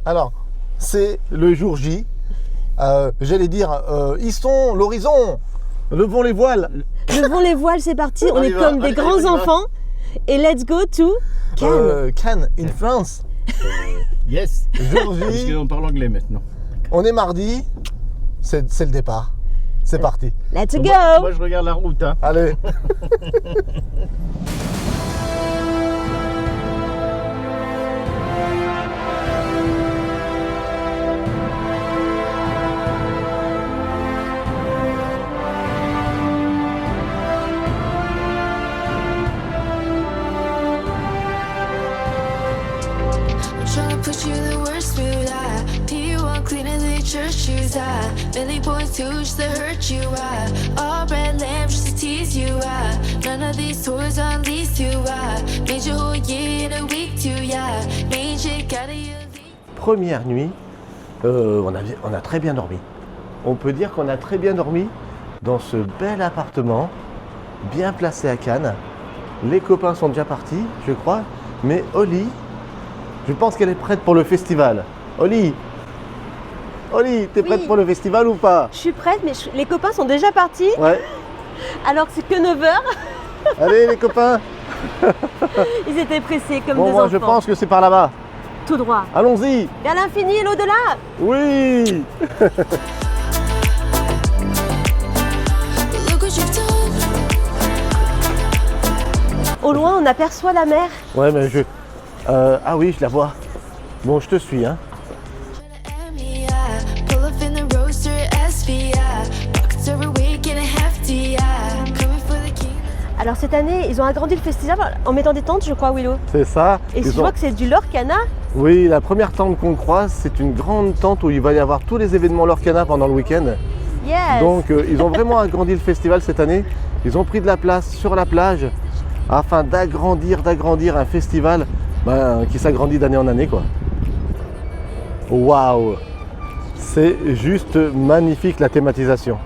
Alors, c'est le jour J. J'allais dire, hissons l'horizon, levons les voiles. Levons les voiles, c'est parti. On est y va, comme des allez, grands on y va. enfants. Et let's go to Cannes. Cannes, in France. Yes. Jour Parce J, qu'on parle anglais maintenant. on est mardi, c'est le départ. C'est parti. Let's go. Moi, je regarde la route. Hein. Allez. Trying to push you the worst food P1 cleaner than church shoes Belly points too just to hurt you All red lamps just to tease you None of these toys on these two Made your whole year in a week too Made you out of your Première nuit, on a très bien dormi. On peut dire qu'on a très bien dormi dans ce bel appartement, bien placé à Cannes. Les copains sont déjà partis, je crois, mais Oli, je pense qu'elle est prête pour le festival. Oli, t'es prête Oui. pour le festival ou pas? Je suis prête, mais les copains sont déjà partis. Ouais. Alors que c'est que 9h. Allez les copains. Ils étaient pressés comme Bon, des moi enfants. je pense que c'est par là-bas. Tout droit. Allons-y. Vers l'infini et l'au-delà. Oui. Look what you've done Au loin, on aperçoit la mer. Ouais, mais ah oui, je la vois. Bon, je te suis, hein. at me, pull up in the roaster SV, pockets are awake and hefty, coming for the king. Alors cette année, ils ont agrandi le festival en mettant des tentes, je crois, Willow. C'est ça. Et je Ils ont- vois que c'est du Lorcana. Oui, la première tente qu'on croise, c'est une grande tente où il va y avoir tous les événements Lorcana pendant le week-end. Yes. Donc, ils ont vraiment agrandi le festival cette année. Ils ont pris de la place sur la plage afin d'agrandir un festival qui s'agrandit d'année en année, quoi. Waouh! C'est juste magnifique la thématisation.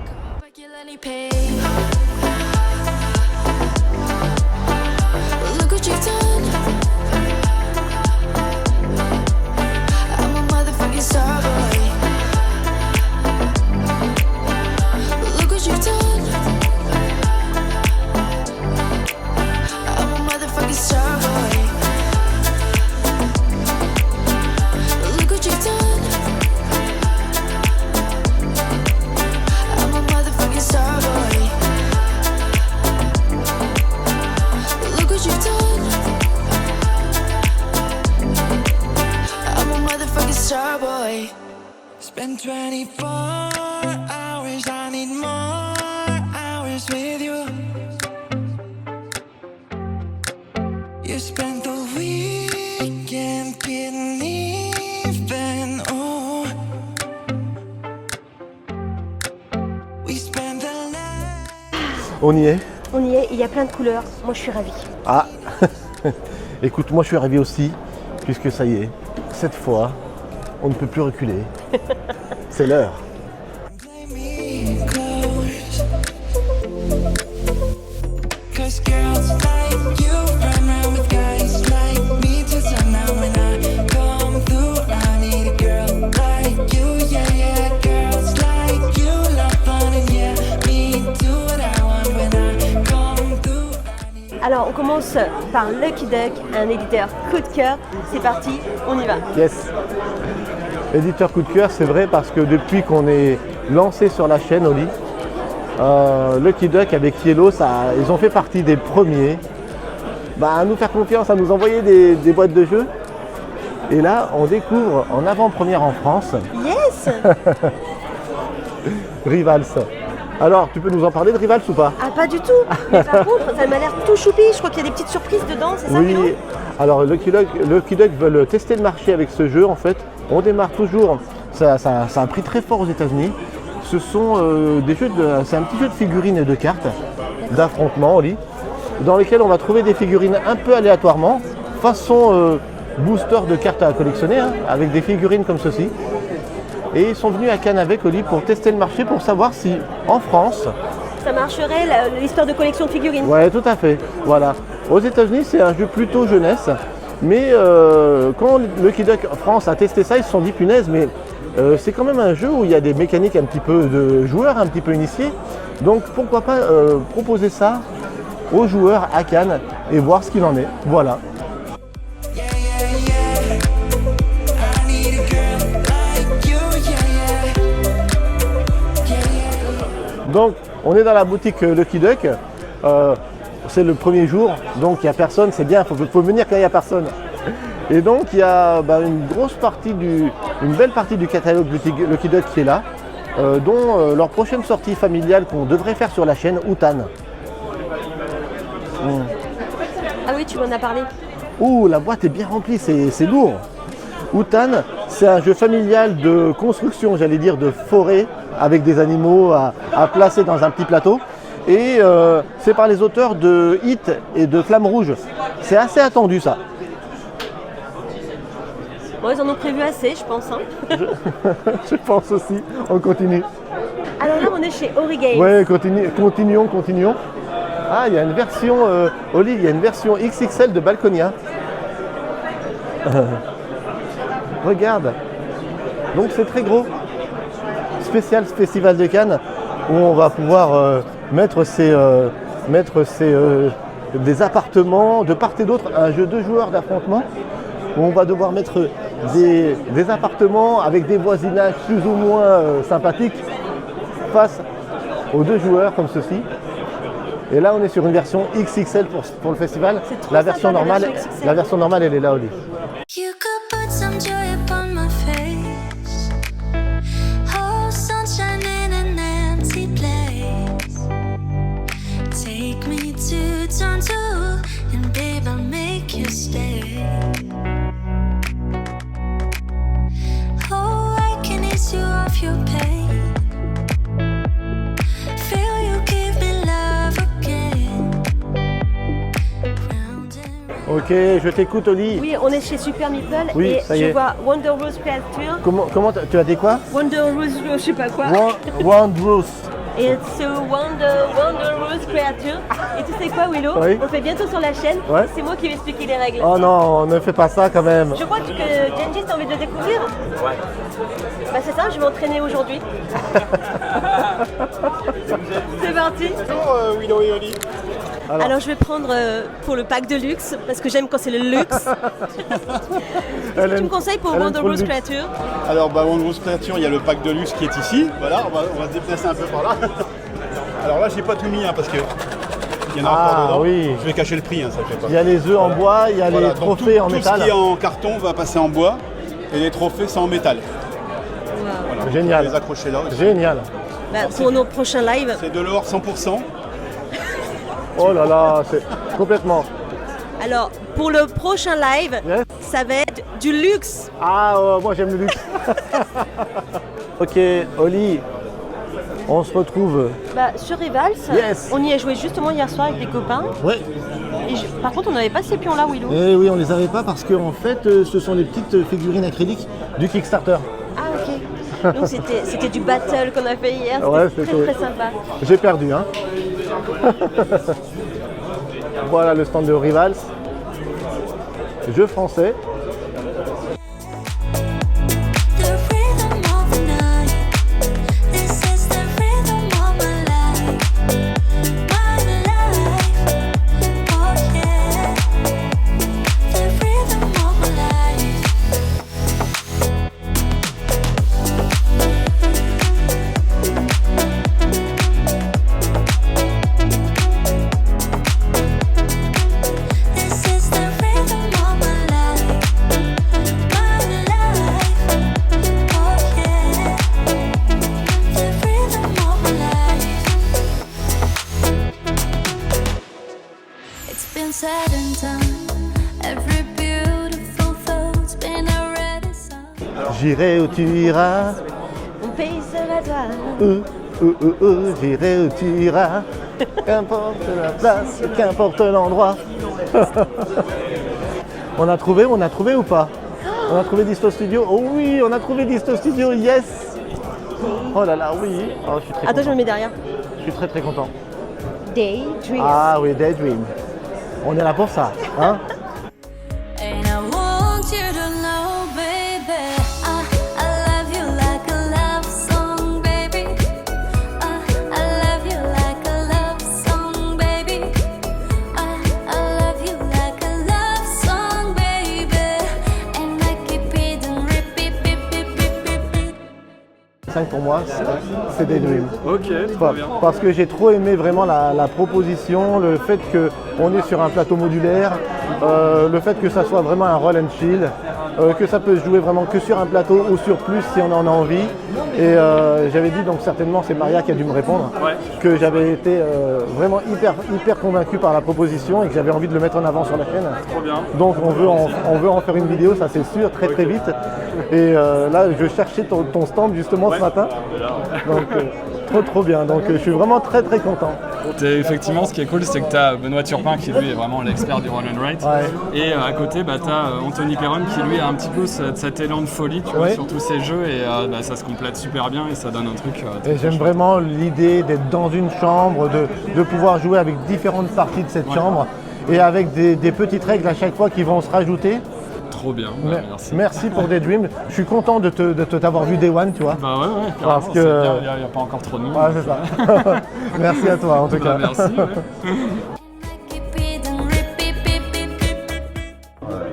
Like you let me pay. Look what you've done. I'm a motherfucking star boy. Look what you've done. I'm a motherfucking star boy. Look what you've done. I'm a motherfucking star boy. Look what you've done. I'm a motherfucking star boy. Spend 24 hours, I need more hours with you. You spent the weekend getting even, oh. We spent the night. On y est? On y est, il y a plein de couleurs. Moi, je suis ravie. Ah! Écoute, moi je suis ravi aussi, puisque ça y est, cette fois, on ne peut plus reculer. C'est l'heure. Play me close. 'Cause girls like you run around with guys like me till sundown. When I come through, I need a girl like you, yeah, yeah. Girls like you love fun and yeah, me do what I want when I come through. I need Alors, on commence par Lucky Duck, un éditeur coup de cœur. C'est parti, on y va. Yes. Éditeur coup de cœur, c'est vrai parce que depuis qu'on est lancé sur la chaîne Oli, Lucky Duck avec Yellow, ils ont fait partie des premiers à nous faire confiance, à nous envoyer des boîtes de jeux. Et là, on découvre en avant-première en France Yes. Rivals. Alors, tu peux nous en parler de Rivals ou pas? Ah, pas du tout. Mais par contre, ça m'a l'air tout choupi. Je crois qu'il y a des petites surprises dedans, c'est ça, Willow? Oui. Alors, Lucky Duck veulent tester le marché avec ce jeu en fait. On démarre toujours, ça a un prix très fort aux États-Unis. Ce sont c'est un petit jeu de figurines et de cartes, d'affrontement, Oli, dans lesquels on va trouver des figurines un peu aléatoirement, façon booster de cartes à collectionner, hein, avec des figurines comme ceci. Et ils sont venus à Cannes avec Oli pour tester le marché, pour savoir si en France, Ça marcherait, l'histoire de collection de figurines. ouais, tout à fait, voilà. Aux États-Unis, c'est un jeu plutôt jeunesse, Mais quand Lucky Duck France a testé ça, ils se sont dit punaise, mais c'est quand même un jeu où il y a des mécaniques un petit peu de joueurs, un petit peu initiés. Donc pourquoi pas proposer ça aux joueurs à Cannes et voir ce qu'il en est. Voilà. Yeah, yeah, yeah. I need a girl like you, yeah, yeah. Yeah, yeah. Donc on est dans la boutique Lucky Duck. C'est le premier jour, donc il n'y a personne, c'est bien, il faut venir quand il n'y a personne. Et donc il y a une belle partie du catalogue Lucky Duck qui est là, dont leur prochaine sortie familiale qu'on devrait faire sur la chaîne, Outan. Ah oui, tu m'en as parlé. Ouh, la boîte est bien remplie, c'est lourd. Outan, c'est un jeu familial de construction, j'allais dire, de forêt, avec des animaux à placer dans un petit plateau. Et c'est par les auteurs de Hit et de Flamme Rouge. C'est assez attendu ça. Bon, ils en ont prévu assez, je pense. Hein. Je pense aussi. On continue. Alors là, on est chez Ori Games. Ouais, continuons. Ah, il y a une version, Oli, il y a une version XXL de Balconia. Regarde. Donc c'est très gros. Spécial Festival de Cannes, où on va pouvoir mettre des appartements de part et d'autre, un jeu de joueurs d'affrontement, où on va devoir mettre des appartements avec des voisinages plus ou moins sympathiques face aux deux joueurs comme ceci. Et là on est sur une version XXL pour le festival. C'est trop La version sympa, normale, la version XXL. la version normale elle est là, Oli. You could put some joy upon my face. Oh, sunshine in an empty place. Take me to Toronto, and babe, I'll make you stay. Oh, I can ease you off your pain. Feel you give me love again. Round and round. Ok, je t'écoute, Oli. Oui, on est chez Super Meeple Oui, et ça y je est. vois Wonder Rose Creature. Comment tu as dit quoi? Wonder Rose, je sais pas quoi. Wondrous. It's a Wonder Rose Creature. Et tu sais quoi, Willow? Oui. On le fait bientôt sur la chaîne. Ouais. C'est moi qui vais expliquer les règles. Oh non, ne fais pas ça quand même. Je crois que Genji, t'as envie de le découvrir? Ouais. Bah c'est ça, je vais m'entraîner aujourd'hui. C'est parti. Bonjour Willow et Oli. Alors je vais prendre pour le pack de luxe, parce que j'aime quand c'est le luxe. Tu me conseilles pour Wonder Rose Creature? Alors, Wonder Rose Creature, il y a le pack de luxe qui est ici. Voilà, on va se déplacer un peu par là. Alors là, j'ai pas tout mis parce que il y en a encore dedans. Oui. Je vais cacher le prix, ça fait pas. Il y a les œufs en bois, il y a Voilà, les donc trophées en tout métal. ce qui est en carton va passer en bois et les trophées sont en métal. Voilà. Génial. On va les accrocher là aussi. Génial. Bah, pour nos prochains lives. C'est de l'or 100%. Oh là là, c'est complètement. Alors pour le prochain live, Yes. ça va être du luxe. Ah, moi j'aime le luxe. Ok, Oli, on se retrouve. Bah, sur Rivals, Yes. on y a joué justement hier soir avec des copains. Ouais. Et par contre, on n'avait pas ces pions là, Willow. Eh oui, on les avait pas parce qu'en fait, ce sont des petites figurines acryliques du Kickstarter. Ah ok. Donc c'était du battle qu'on a fait hier. Ouais, C'était c'était- très sympa. J'ai perdu, hein. Voilà le stand de Rivals. Jeux français. The rhythm of the night. This is the rhythm of my life. My life. Oh yeah. The rhythm of my life. This is the rhythm of my life. My life. Oh yeah. The rhythm of my life. It's been said and done. Every beautiful thought's been already sung. J'irai où tu iras. On paye la douane. J'irai où tu iras. Qu'importe la place, qu'importe l'endroit. On a trouvé ou pas? On a trouvé Disto Studio. Oh oui, on a trouvé Disto Studio, yes. Oh là là, oui. Oh, je suis très Attends, je me content. mets derrière. Je suis très très content. Daydream. Ah oui, Daydream. On est là pour ça, hein? Ain't no 2025 pour moi, c'est Daydream. Ok, trop bien. Parce que j'ai trop aimé vraiment la proposition, le fait qu'on est sur un plateau modulaire, le fait que ça soit vraiment un roll and chill, que ça peut se jouer vraiment que sur un plateau ou sur plus si on en a envie. Et j'avais dit, donc certainement c'est Maria qui a dû me répondre, que j'avais été vraiment hyper convaincu par la proposition et que j'avais envie de le mettre en avant sur la chaîne. Trop bien. Donc on veut en faire une vidéo, ça c'est sûr, très vite. Et là je cherchais ton stand justement ce matin. Donc trop bien, donc je suis vraiment très content. Effectivement, ce qui est cool, c'est que tu as Benoît Turpin qui lui est vraiment l'expert du roll and write. Et à côté, tu as Anthony Perron qui lui a un petit peu cet élan de folie tu vois, sur tous ces jeux et ça se complète super bien et ça donne un truc. Et j'aime vraiment l'idée d'être dans une chambre, de pouvoir jouer avec différentes parties de cette chambre et avec des petites règles à chaque fois qui vont se rajouter. Trop bien, merci pour Daydream. Je suis content de t'avoir vu Day One, tu vois. Bah ouais, parce que il n'y a pas encore trop de monde. C'est ça. Merci à toi en tout cas. Merci.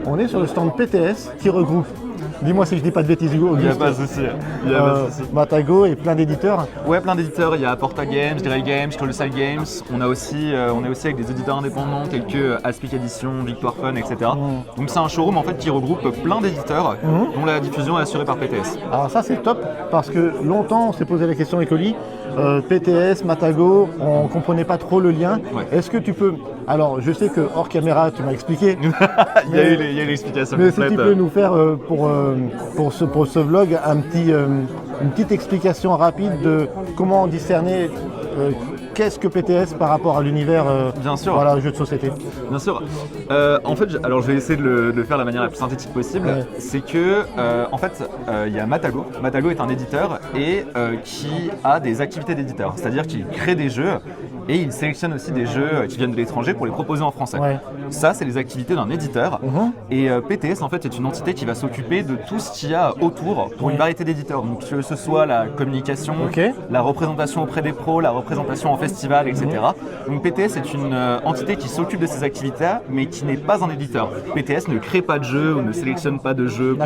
On est sur le stand PTS qui regroupe, dis-moi si je dis pas de bêtises Hugo, Il n'y a pas de souci. Matago et plein d'éditeurs. Ouais, plein d'éditeurs. Il y a Porta Games, Grey Games, Colossal Games. On est aussi avec des éditeurs indépendants tels que Aspic Edition, Victoire Fun, etc. Donc c'est un showroom en fait qui regroupe plein d'éditeurs dont la diffusion est assurée par PTS. Alors ça c'est top parce que longtemps on s'est posé la question Ecoli. PTS, Matago, on ne comprenait pas trop le lien. Est-ce que tu peux... Alors je sais que hors caméra tu m'as expliqué. Il y a l'explication complète. Mais si tu peux nous faire pour ce vlog une petite explication rapide de comment discerner qu'est-ce que PTS par rapport à l'univers jeu de société. Bien sûr. En fait, alors je vais essayer de le faire de la manière la plus synthétique possible. C'est que en fait, il y a Matago. Matago est un éditeur et qui a des activités d'éditeur, c'est-à-dire qu'il crée des jeux et il sélectionne aussi des jeux qui viennent de l'étranger pour les proposer en français. Ça, c'est les activités d'un éditeur. Et PTS en fait est une entité qui va s'occuper de tout ce qu'il y a autour pour une variété d'éditeurs. Donc que ce soit la communication, la représentation auprès des pros, la représentation en festival, etc. Donc PTS est une entité qui s'occupe de ces activités, mais qui n'est pas un éditeur. PTS ne crée pas de jeux ou ne sélectionne pas de jeux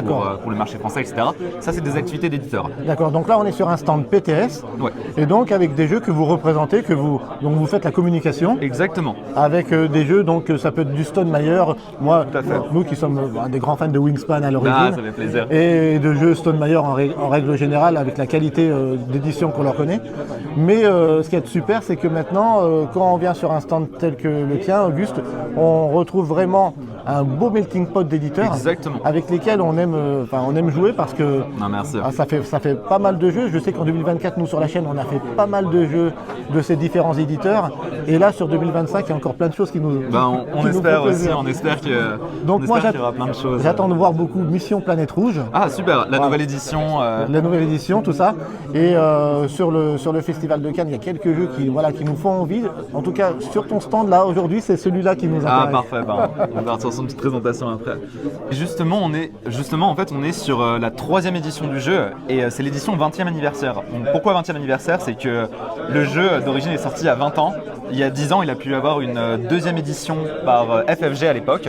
pour le marché français, etc. Ça, c'est des activités d'éditeurs. D'accord, donc là on est sur un stand PTS, et donc avec des jeux que vous représentez, donc vous faites la communication. Exactement. Avec des jeux, donc ça peut être du Stone Meyer, nous qui sommes des grands fans de Wingspan à l'origine, ça fait plaisir. Et de jeux Stone Meyer en règle générale avec la qualité d'édition qu'on leur connaît. Mais ce qui est super, c'est que maintenant, quand on vient sur un stand tel que le tien, Auguste, on retrouve vraiment un beau melting pot d'éditeurs avec lesquels on aime jouer parce que ça fait pas mal de jeux. Je sais qu'en 2024, nous sur la chaîne, on a fait pas mal de jeux de ces différents éditeurs. Et là, sur 2025, il y a encore plein de choses qui nous on espère aussi, on espère qu'il y aura plein de choses. J'attends de voir beaucoup Mission Planète Rouge. Ah super, la nouvelle édition. La nouvelle édition, tout ça. Et sur le Festival de Cannes, il y a quelques jeux qui nous font envie. En tout cas, sur ton stand là, aujourd'hui, c'est celui-là qui nous intéresse. Ah parfait, on va partir sur une petite présentation après. Et justement, on est sur la 3e édition du jeu et c'est l'édition 20e anniversaire. Donc, pourquoi 20e anniversaire? C'est que le jeu d'origine est sorti il y a 20 ans. Il y a 10 ans, il a pu avoir une 2e édition par FFG à l'époque.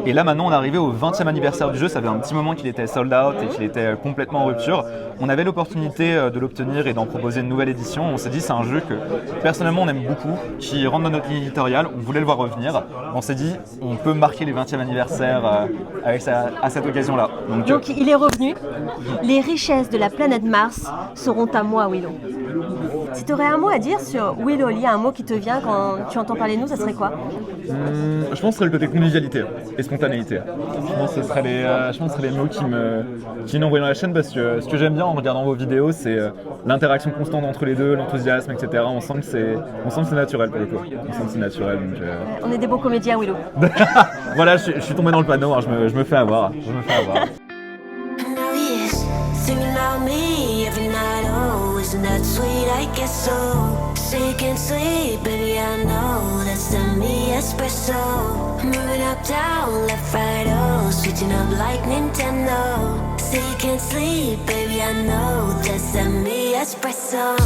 Et là, maintenant, on est arrivé au 20e anniversaire du jeu. Ça fait un petit moment qu'il était sold out et qu'il était complètement en rupture. On avait l'opportunité de l'obtenir et d'en proposer une nouvelle édition. On s'est dit, c'est un jeu que personnellement, on aime beaucoup, qui rentre dans notre ligne éditoriale. On voulait le voir revenir. On s'est dit, on peut marquer les 20e anniversaires à cette occasion-là. Donc il est revenu. Les richesses de la planète Mars seront à moi, Willow. Si tu aurais un mot à dire sur Willow, il y a un mot qui te vient quand tu entends parler de nous, ça serait quoi? Je pense que ce serait le côté convivialité et spontanéité. Je pense que ce serait les mots qui m'envoient dans la chaîne parce que ce que j'aime bien en regardant vos vidéos, c'est l'interaction constante entre les deux, l'enthousiasme, etc. On sent que c'est naturel pour le coup. On sent que c'est naturel. Donc, On est des beaux comédiens, Willow. Voilà, je suis tombé dans le panneau, hein, je me fais avoir. Isn't that sweet? I guess so. Sick and sleep, baby, I know that's the me espresso. Moving up, down, left, right, oh, switching up like Nintendo. Sick and sleep, baby, I know that's the me espresso.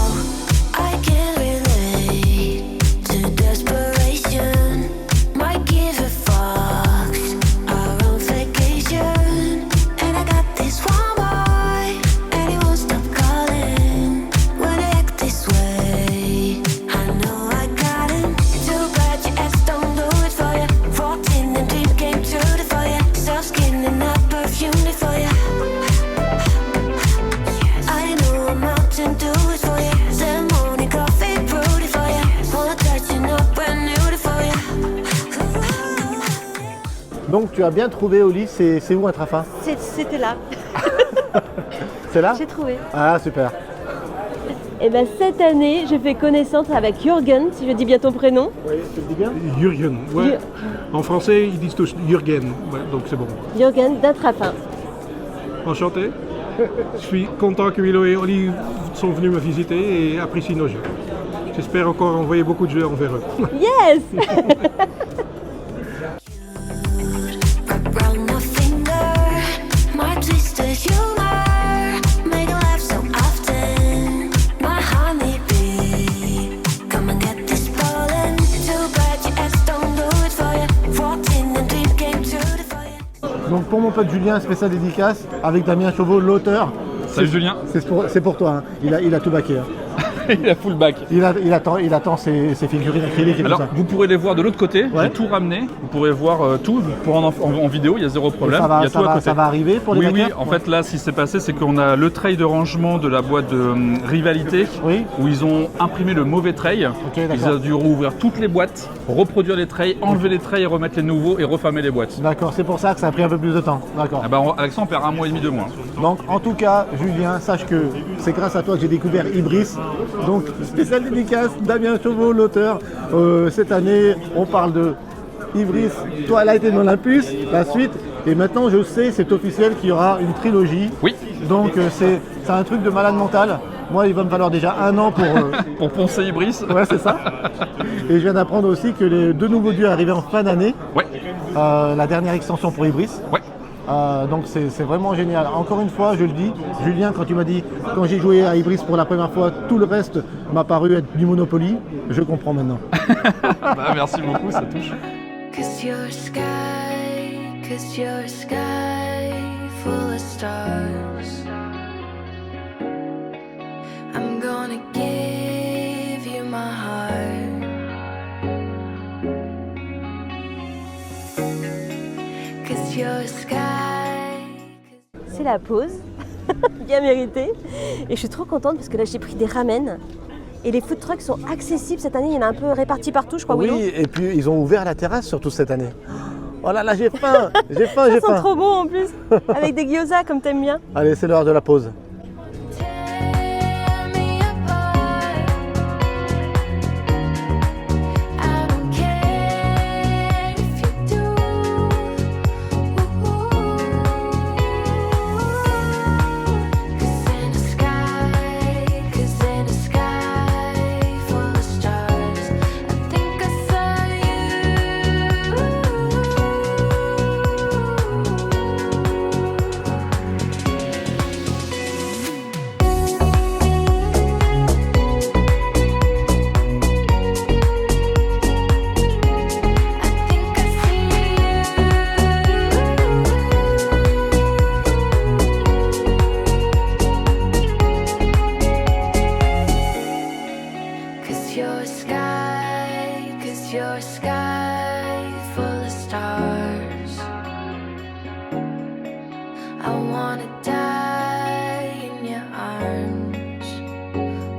I can't relate to desperation. Might give a fuck. Our own vacation, and I got this one boy, and he won't stop calling. Donc tu as bien trouvé Oli, c'est où un trafin? C'était là, C'est là? j'ai trouvé. Ah super. Et ben cette année, j'ai fait connaissance avec Jürgen, si je dis bien ton prénom. Oui, tu le dis bien? Jürgen, ouais. En français, ils disent tous Jürgen, ouais, donc c'est bon. Jürgen d'un trafin. Enchanté. Je suis content que Willow et Oli sont venus me visiter et apprécient nos jeux. J'espère encore envoyer beaucoup de jeux envers eux. Yes. Round my finger, my twisted humor, make a laugh so often. My honeybee, come and get this pollen. Too bad your ex don't do it for you. Walked in and dream came true for you. Donc pour mon pote Julien, spécial dédicace avec Damien Chauveau, l'auteur. Salut Julien. C'est pour toi, hein. Il a tout baqué. Hein. Il a full back. Il attend ses figurines acryliques et Alors, tout ça. vous pourrez les voir de l'autre côté. Ouais. J'ai tout ramené. Vous pourrez voir tout pour en vidéo. Il y a zéro problème. Il y a tout à côté. Ça va arriver pour les Oui, backers. en fait, là, ce qui s'est passé, c'est qu'on a le tray de rangement de la boîte de Rivalité, Oui. où ils ont imprimé le mauvais tray. d'accord. Ils ont dû rouvrir toutes les boîtes, reproduire les trays, enlever les trays et remettre les nouveaux et refermer les boîtes. D'accord, c'est pour ça que ça a pris un peu plus de temps. D'accord. Ah bah, avec ça, on perd 1 mois et demi, 2 mois. Donc en tout cas, Julien, sache que c'est grâce à toi que j'ai découvert Ibris. Donc spécial dédicace, Damien Chauveau, l'auteur. Cette année, on parle de Ibris, Twilight and Olympus, la suite. Et maintenant, je sais, c'est officiel qu'il y aura une trilogie. Oui. Donc c'est un truc de malade mental. Moi, il va me falloir déjà 1 an pour... Pour poncer Ibris. Ouais, c'est ça. Et je viens d'apprendre aussi que les 2 nouveaux dieux arrivaient en fin d'année. Ouais. La dernière extension pour Ibris. Ouais. Donc c'est vraiment génial. Encore une fois, je le dis, Julien, quand tu m'as dit, quand j'ai joué à Ibris pour la première fois, tout le reste m'a paru être du Monopoly, je comprends maintenant. Bah, merci beaucoup, ça touche. 'Cause your sky full of stars. I'm gonna give you my heart. 'Cause your sky. C'est la pause, bien méritée. Et je suis trop contente parce que là j'ai pris des ramen. Et les food trucks sont accessibles cette année, il y en a un peu répartis partout, je crois. Willow. Oui, et puis ils ont ouvert la terrasse surtout cette année. Oh là là, j'ai faim, j'ai faim, Ça j'ai sent faim. trop bon en plus, avec des gyoza comme t'aimes bien. Allez, c'est l'heure de la pause. Tear me apart. I don't care if you do. 'Cause in a sky full of stars, I think I saw you. I think I see you. 'Cause your sky full of stars. I wanna die in your arms.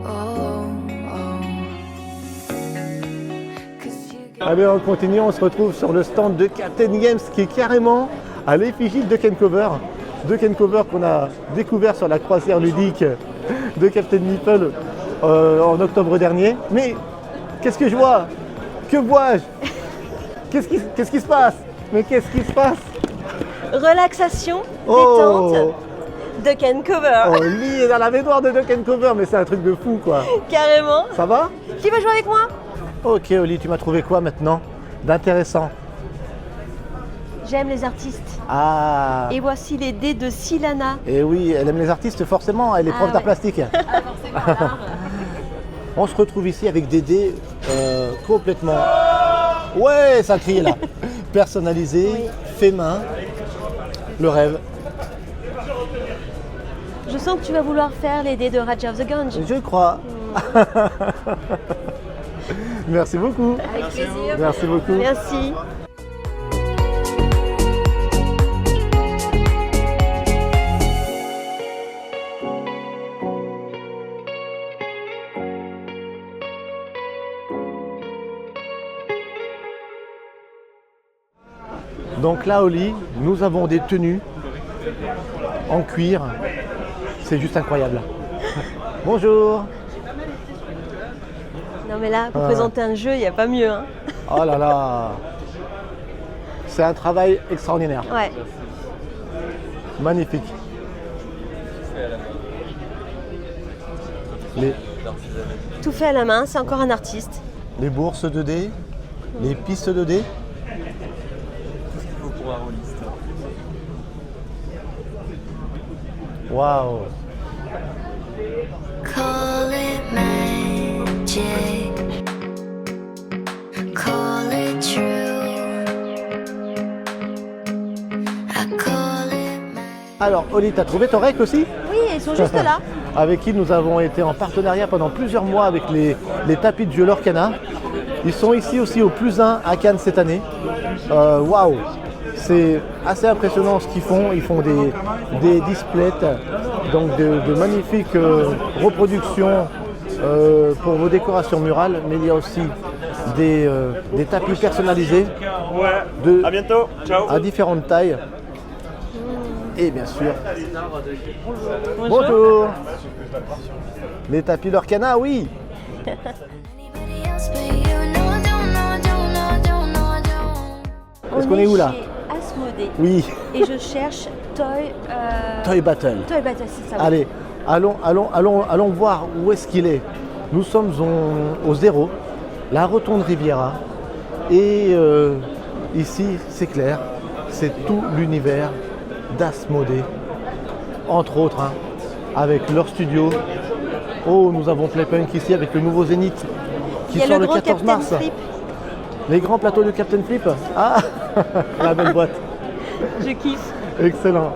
Oh, oh. 'Cause you got Allez, on continue, on se retrouve sur le stand de Captain Games qui est carrément à l'effigie de Duck & Cover. Duck & Cover qu'on a découvert sur la croisière ludique de Captain Meeple en octobre dernier. Mais qu'est-ce que je vois? Que vois-je? Qu'est-ce qui se passe? Mais qu'est-ce qui se passe? Relaxation, Oh, détente, Duck & Cover, on lit dans la baignoire de Duck & Cover, mais c'est un truc de fou quoi. carrément. Ça va? Qui va jouer avec moi? Ok Oli, tu m'as trouvé quoi maintenant d'intéressant? J'aime les artistes. Ah, Et voici les dés de Silana. et oui, elle aime les artistes forcément, elle est prof Ah d'art ouais. plastique. On se retrouve ici avec des dés complètement... Ouais, ça crie là. Personnalisés, Oui. fait main, le rêve. Je sens que tu vas vouloir faire les dés de Raja of the Gange. Je crois. Merci beaucoup. Avec plaisir. Merci beaucoup. Merci. Donc là, Oli, nous avons des tenues en cuir. C'est juste incroyable. Bonjour. Non mais là, pour présenter un jeu, il n'y a pas mieux. Hein. Oh là là. C'est un travail extraordinaire. Ouais. Magnifique. Tout fait à la main, c'est encore un artiste. Les bourses 2D, les pistes 2D. Waouh. Call it magic, call it true. I call it magic. Alors, Oli, t'as trouvé ton rec aussi? Oui, ils sont juste là. Avec qui nous avons été en partenariat pendant plusieurs mois avec les tapis de jeu Lorcana. Ils sont ici aussi au Plus 1 à Cannes cette année. Waouh! C'est assez impressionnant ce qu'ils font. Ils font des displays, donc de magnifiques reproductions pour vos décorations murales, mais il y a aussi des tapis personnalisés À bientôt. Ciao. à différentes tailles. Et bien sûr, bonjour. Les tapis Lorcana, oui. Anybody else but you? No, I don't, no, I don't, no, I don't, no, I don't. Est-ce qu'on est où là? Chez Asmodée. Oui, Et je cherche Toy... Toy Battle. Toy Battle, c'est ça. oui. Allez, allons voir où est-ce qu'il est. Nous sommes au 0, la rotonde Riviera. Et ici, c'est clair, c'est tout l'univers d'Asmodée, entre autres, hein, avec leur studio. Oh, nous avons Playpunk ici avec le nouveau Zénith qui Il y a sort le le grand 14 Captain mars. Flip. Les grands plateaux de Captain Flip. Ah, la belle boîte. Je kiffe. Excellent.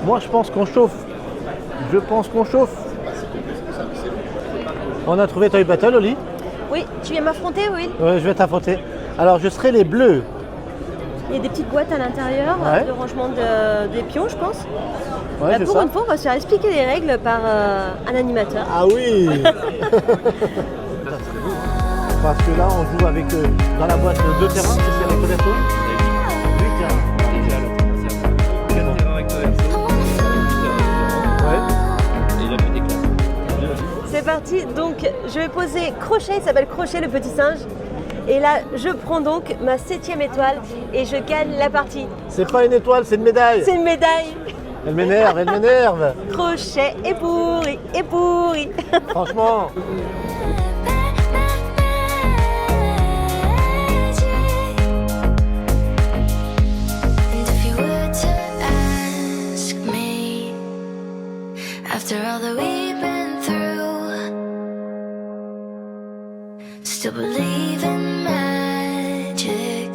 Moi, je pense qu'on chauffe. On a trouvé Toy Battle, Oli. Oui, tu viens m'affronter, oui. Ouais, je vais t'affronter. Alors, je serai les bleus. Il y a des petites boîtes à l'intérieur, Ouais. de rangement des pions, je pense. Ouais, c'est Pour ça. une fois, on va se faire expliquer les règles par un animateur. Ah oui. Parce que là, on joue avec dans la boîte 2 terrains, c'est avec le verso. 8 terrains. 4 terrains avec le verso. Ouais. C'est parti, donc je vais poser Crochet, il s'appelle Crochet le petit singe. Et là, je prends donc ma 7e étoile et je gagne la partie. C'est pas une étoile, c'est une médaille. C'est une médaille. Elle m'énerve. Crochet est pourri. Franchement. And if you were to ask me, after all that we've been through, still believe in magic?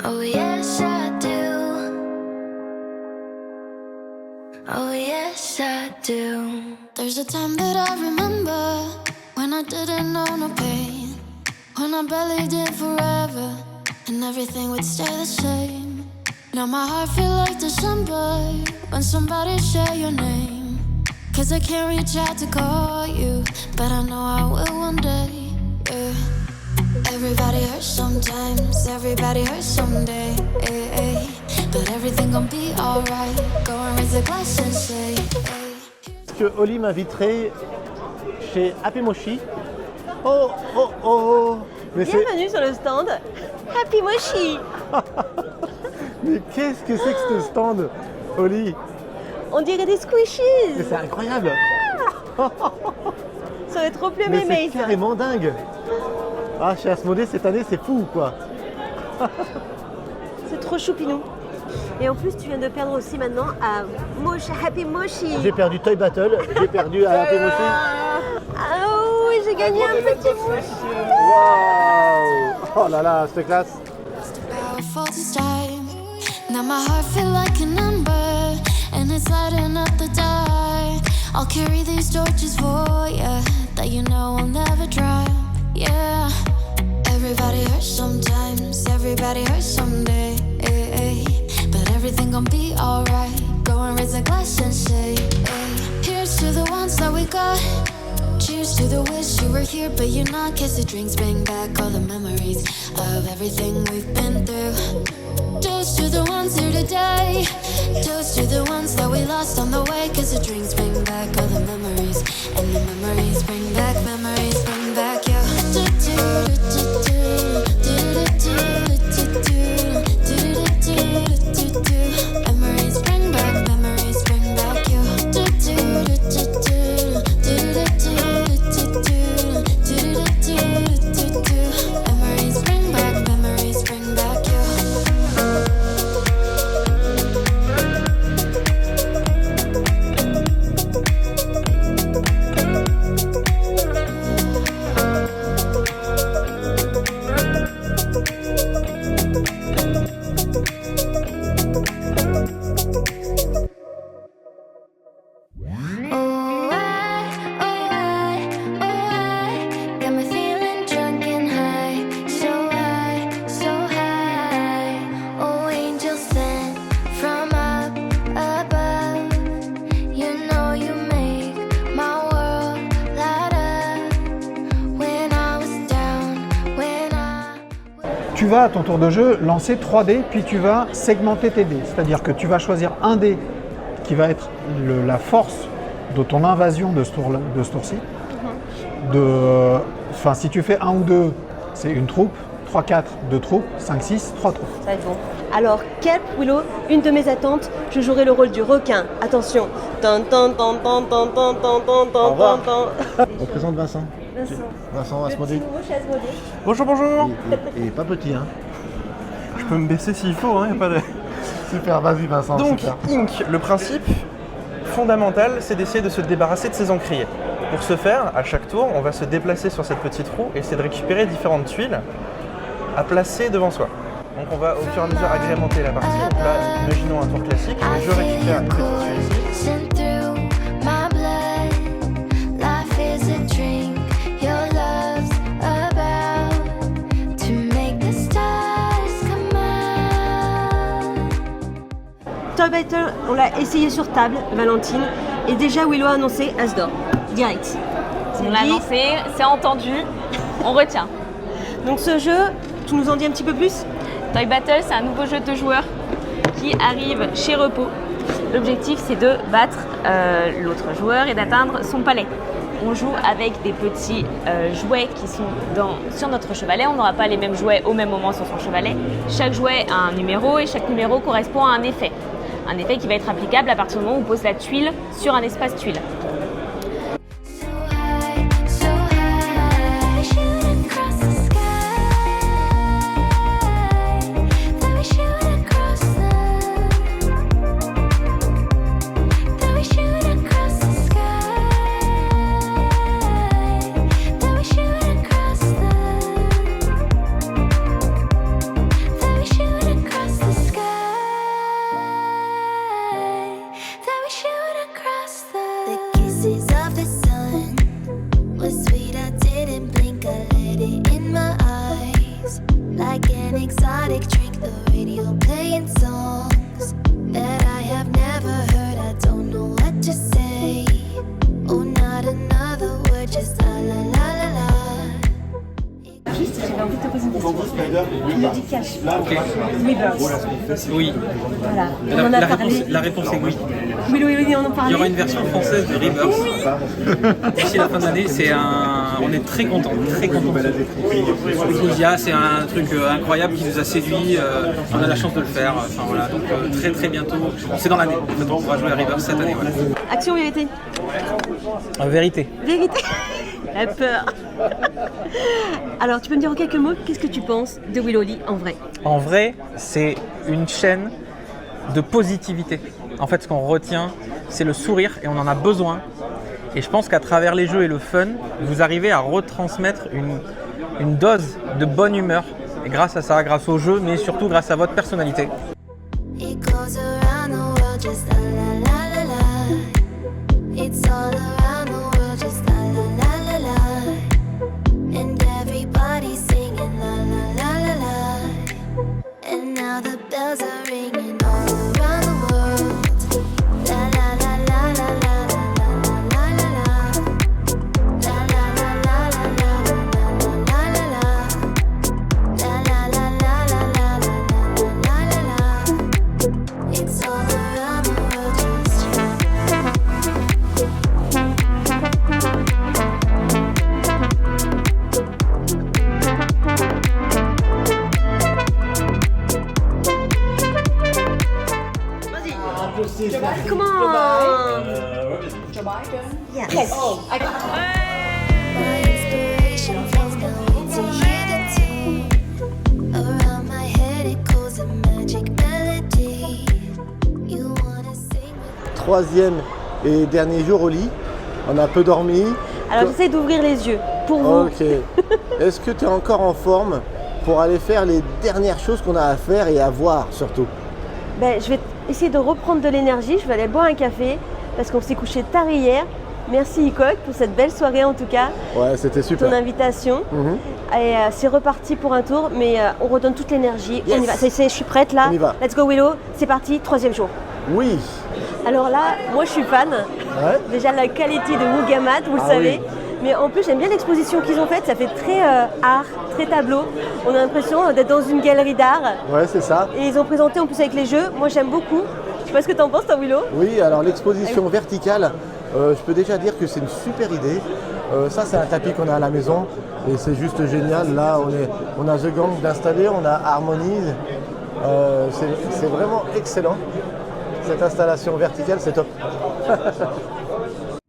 Oh yes I do. Oh yes I do. There's a time that I remember when I didn't know no pain, when I believed in forever and everything would stay the same. Now my heart feel like December when somebody share your name. Cause I can't reach out to call you, but I know I will one day, yeah. Everybody hurts sometimes, everybody hurts someday, but everything gon' be alright. Go and raise a glass and say, Est-ce que Oli m'inviterait chez Happy Mochi? Oh. Mais Bienvenue sur le stand Happy Mochi. Mais qu'est-ce que c'est que ce stand, Oli? On dirait des squishies. Mais c'est incroyable. Ça va être trop plus Mais mémé. c'est carrément dingue. Ah, chez Asmodée cette année, c'est fou, quoi. C'est trop choupinou. Et en plus, tu viens de perdre aussi maintenant à Happy Mochi. J'ai perdu Toy Battle, j'ai perdu à Happy Mochi. Ah oui, j'ai gagné un petit Mochi. Waouh! Oh là là, cette classe. powerful this time. Now my heart feel like an ember, and it's lighting up the dark. I'll carry these torches for ya, that you know I'll never drop. Yeah, everybody hurts sometimes, everybody hurts someday. But everything gon' be alright. Go and raise a glass and say, here's to the ones that we got. Cheers to the wish you were here, but you're not. Cause the drinks bring back all the memories of everything we've been through. Toast to the ones here today. Toast to the ones that we lost on the way. Cause the drinks bring back all the memories. And the memories bring back you. Memories bring back you. Memories bring back you. Tu vas à ton tour de jeu lancer 3 dés, puis tu vas segmenter tes dés. C'est-à-dire que tu vas choisir un dé qui va être la force de ton invasion de ce tour-ci. Si tu fais 1 ou 2, c'est une troupe. 3, 4, 2 troupes. 5, 6, 3 troupes. Ça va être bon. Alors, Kelp, Willow, une de mes attentes, je jouerai le rôle du requin. Attention. Tan, tan, tan, tan, tan, tan, tan, tan, tan, tan, tan. On présente Vincent. Vincent Asmodée. Bonjour, bonjour. Et pas petit, hein. Je peux me baisser s'il faut, hein, y a pas de... Super, vas-y Vincent. Donc, super. Inc, le principe fondamental, c'est d'essayer de se débarrasser de ces encriers. Pour ce faire, à chaque tour, on va se déplacer sur cette petite roue et essayer de récupérer différentes tuiles à placer devant soi. Donc on va au fur et à mesure agrémenter la partie. Donc là, imaginons un tour classique, je récupère une petite tuile ici. Toy Battle, on l'a essayé sur table, Valentine, et déjà Willow a annoncé As d'or, direct. On l'a annoncé, c'est entendu, on retient. Donc ce jeu, tu nous en dis un petit peu plus? Toy Battle, c'est un nouveau jeu de joueurs qui arrive chez Repos. L'objectif, c'est de battre l'autre joueur et d'atteindre son palais. On joue avec des petits jouets qui sont sur notre chevalet. On n'aura pas les mêmes jouets au même moment sur son chevalet. Chaque jouet a un numéro et chaque numéro correspond à un effet. Un effet qui va être applicable à partir du moment où on pose la tuile sur un espace tuile. Oui. Voilà. On en a parlé. La réponse est oui. Oui, on en parlait. Il y aura une version française de Rebirth d'ici la fin de l'année. On est très contents, très contents. Ecosia, c'est un truc incroyable qui nous a séduits. On a la chance de le faire. Enfin, voilà. Donc très très bientôt. C'est dans l'année. En fait, on pourra jouer à Rebirth cette année. Voilà. Action, vérité. Vérité. Vérité. La peur. Alors, tu peux me dire en quelques mots, qu'est-ce que tu penses de Willow Lee en vrai? En vrai, c'est une chaîne de positivité. En fait, ce qu'on retient, c'est le sourire et on en a besoin. Et je pense qu'à travers les jeux et le fun, vous arrivez à retransmettre une dose de bonne humeur. Et grâce à ça, grâce au jeu, mais surtout grâce à votre personnalité. Yes. My inspiration flows down to hear the tune. Around my head it goes a magic melody. You wanna sing with Troisième et dernier jour au lit. On a peu dormi. Alors j'essaie d'ouvrir les yeux pour vous. Ok. Est-ce que tu es encore en forme pour aller faire les dernières choses qu'on a à faire et à voir surtout? Ben, je vais essayer de reprendre de l'énergie. Je vais aller boire un café parce qu'on s'est couché tard hier. Merci Hickok pour cette belle soirée en tout cas. Ouais, c'était super. Ton invitation. Et c'est reparti pour un tour, mais on redonne toute l'énergie. Yes. On y va. Ça y est, je suis prête là. On y va. Let's go Willow. C'est parti, troisième jour. Oui. Alors là, moi je suis fan. Ouais. Déjà la qualité de Mugamat, vous le Ah savez. oui. Mais en plus j'aime bien l'exposition qu'ils ont faite. Ça fait très art, très tableau. On a l'impression d'être dans une galerie d'art. Ouais, c'est ça. Et ils ont présenté en plus avec les jeux. Moi j'aime beaucoup. Je sais pas ce que t'en penses toi Willow. Oui, alors l'exposition verticale, je peux déjà dire que c'est une super idée. Ça, c'est un tapis qu'on a à la maison et c'est juste génial. Là, on a The Gang d'installer, on a Harmonize. C'est vraiment excellent. Cette installation verticale, c'est top.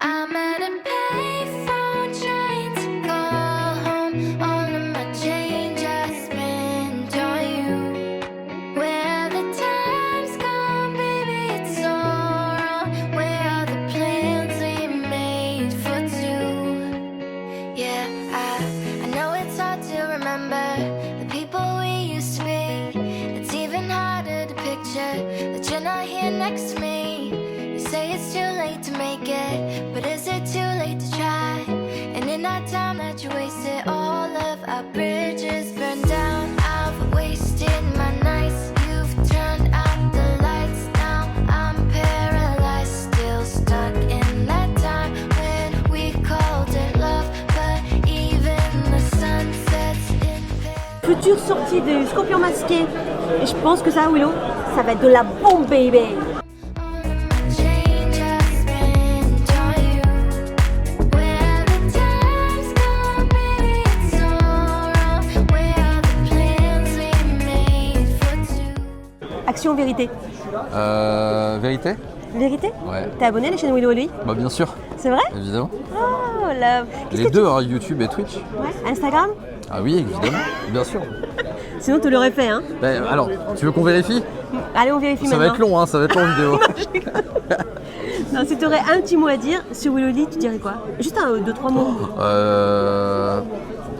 I'm at a payphone trying to call home. All of my change I spent on you. Where the time's gone, baby, it's all wrong. Where are the plans we made for two? Yeah, I know it's hard to remember the people we used to be. It's even harder to picture that you're not here next to me. You say it's too late to make it, but is it too late to try? And in that time that you wasted, all of our bridges burned down. I've wasted my nights, you've turned out the lights. Now I'm paralyzed, still stuck in that time when we called it love, but even the sun sets in Future sortie du Scorpion masqué. Et je pense que ça Willow, ça va être de la bombe baby. change I spent on you. Where the time's gone, baby, it's all wrong. Where are the plans we made for two? Action vérité. Vérité? Vérité? Ouais. T'es abonné à la chaîne Willow et lui? Bah bien sûr, C'est vrai? évidemment. Oh là. Qu'est-ce Les que deux, hein, YouTube et Twitch. Ouais. Instagram? Ah oui, évidemment, bien sûr. Sinon tu l'aurais fait hein. Bah, alors, tu veux qu'on vérifie? Allez on vérifie Ça va maintenant. être long, hein, ça va être long vidéo. Non, si tu aurais un petit mot à dire sur Willow Lee, tu dirais quoi? Juste un, deux, trois mots.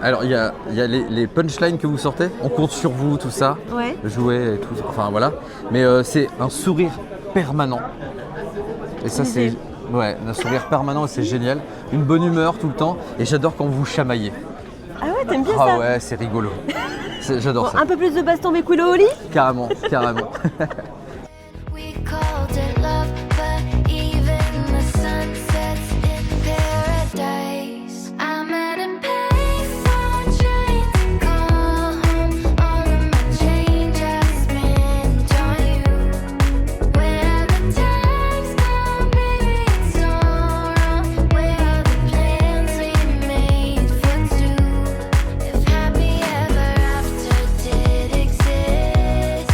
Alors, il y a les punchlines que vous sortez, on compte sur vous, tout ça, Ouais. jouer et tout, enfin voilà. Mais c'est un sourire permanent. Et ça, c'est. Ouais, un sourire permanent, c'est génial. Une bonne humeur tout le temps. Et j'adore quand vous chamaillez. Ah ouais, t'aimes bien Ah ça? ouais, c'est rigolo. J'adore Bon, ça. un peu plus de baston avec Willow au lit? Carrément, carrément. We called it love, but even the sun sets in paradise. I'm at a payphone trying to call home. All of my change I spent on you. Where the time's gone, baby, it's all wrong. Where are the plans we made for two? If happy ever after did exist,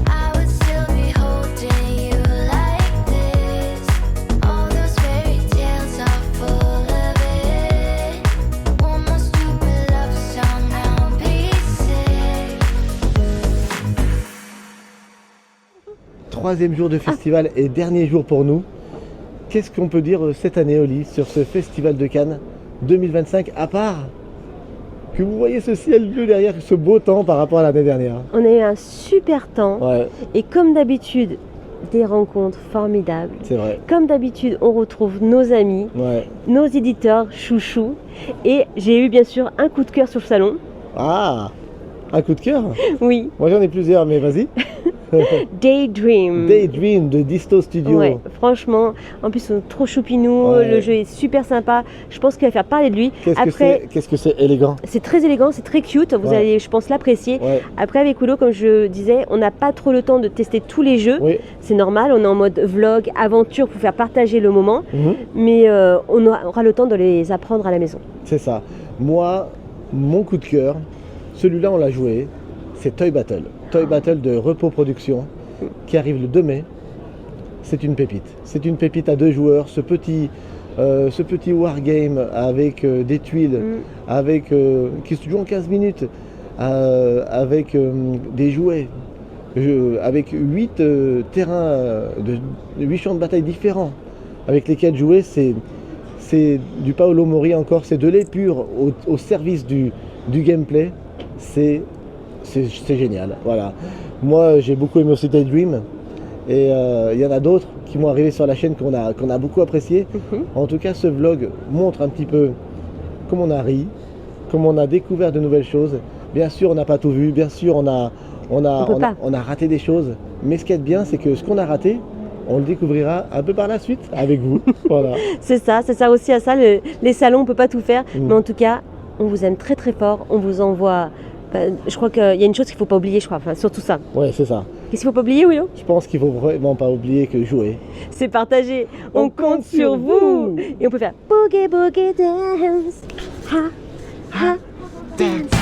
I would still be holding you like this. All those fairy tales are full of it. One more stupid love song, I'll be sick. Troisième jour de festival et dernier jour pour nous. Qu'est-ce qu'on peut dire cette année, Oli, sur ce festival de Cannes 2025, à part que vous voyez ce ciel bleu derrière, ce beau temps par rapport à l'année dernière? On a eu un super temps. Ouais, Et comme d'habitude, des rencontres formidables. c'est vrai. Comme d'habitude, on retrouve nos amis, Ouais. nos éditeurs chouchous. Et j'ai eu bien sûr un coup de cœur sur le salon. Ah, un coup de cœur? Oui, Moi j'en ai plusieurs, mais vas-y. Daydream. Daydream de Disto Studio. Ouais, franchement, en plus ils sont trop choupinous, Ouais. le jeu est super sympa, je pense qu'il va faire parler de lui. Qu'est-ce que c'est élégant? C'est très élégant, c'est très cute, vous Ouais. allez je pense l'apprécier. Ouais. Après avec Willow, comme je disais, on n'a pas trop le temps de tester tous les jeux, Oui. c'est normal, on est en mode vlog, aventure pour faire partager le moment, Mhm. mais on aura le temps de les apprendre à la maison. C'est ça. Moi, mon coup de cœur, celui-là on l'a joué, c'est Toy Battle. Toy Battle de Repos Productions qui arrive le 2 mai. C'est une pépite. C'est une pépite à 2 joueurs. Ce petit ce petit wargame avec des tuiles, avec, qui se joue en 15 minutes, avec des jouets, avec 8 terrains, 8 champs de bataille différents avec lesquels jouer, c'est du Paolo Mori encore, c'est de l'épure au service du gameplay, c'est génial. Voilà. Moi j'ai beaucoup aimé aussi Daydream et il y en a d'autres qui vont arriver sur la chaîne qu'on a beaucoup apprécié. En tout cas ce vlog montre un petit peu comment on a ri, comment on a découvert de nouvelles choses. Bien sûr on n'a pas tout vu, bien sûr on a raté des choses, mais ce qui est bien c'est que ce qu'on a raté, on le découvrira un peu par la suite avec vous. Voilà. C'est ça aussi à ça. Les salons, on ne peut pas tout faire. Mais en tout cas, on vous aime très très fort. On vous envoie. Je crois qu'il y a une chose qu'il ne faut pas oublier, je crois. Enfin, surtout ça. Ouais, c'est ça. Qu'est-ce qu'il ne faut pas oublier, Willow? Je pense qu'il ne faut vraiment pas oublier que jouer. C'est partagé. On compte sur vous. Et on peut faire Boogie Boogie Dance. Ha, ha, dance.